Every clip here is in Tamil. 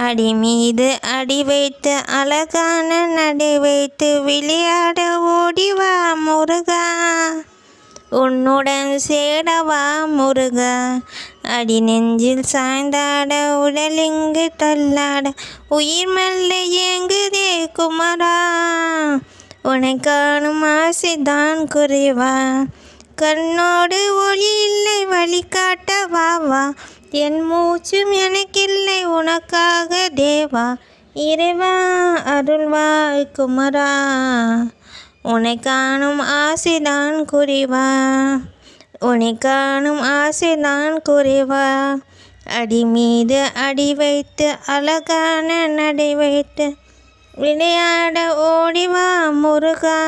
அடி மீது அடி வைத்து அழகான நடை வைத்து விளையாட ஓடிவா முருகா, உன்னுடன் சேரவா முருகா. அடி நெஞ்சில் சாய்ந்தாட உடலிங்கு தள்ளாட உயிர் மெல்ல ஏங்குதே குமரா, உன்னை காணும் ஆசைதான் குறைவா. கண்ணோடு ஒளி இல்லை வழிகாட்ட வா வா, என் மூச்சும் எனக்கில்லை உனக்காக தேவா. இறைவா அருள்வாய் குமரா, உன்னை காணும் ஆசைதான் குறைவா, உன்னை காணும் ஆசைதான் குறைவா. அடி மீது அடி வைத்து அழகான நடை வைத்து விளையாட ஓடிவா முருகா,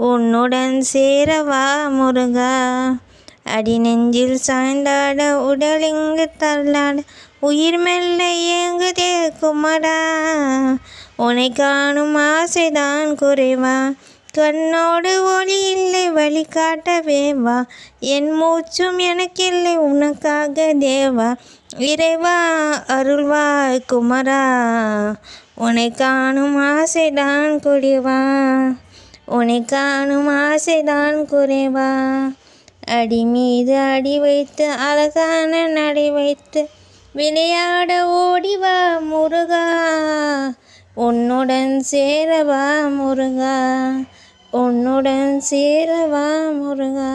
உன்னுடன் சேரவா முருகா. அடி நெஞ்சில் சாய்ந்தாட உடலிங்கு தள்ளாட உயிர் மெல்ல ஏங்குதே குமரா, உன்னை காணும் ஆசைதான் குறைவா. கண்ணோடு ஒளி இல்லை வழிகாட்டவே வா, என் மூச்சும் எனக்கில்லை உனக்காக தேவா. இறைவா அருள்வாய் குமரா, உன்னை காணும் ஆசைதான் குறைவா, உன்னை காணும் ஆசைதான் குறைவா. அடி மீது அடி வைத்து அழகான நடை வைத்து விளையாட ஓடிவா முருகா, உன்னுடன் சேரவா முருகா, உன்னுடன் சேரவா முருகா.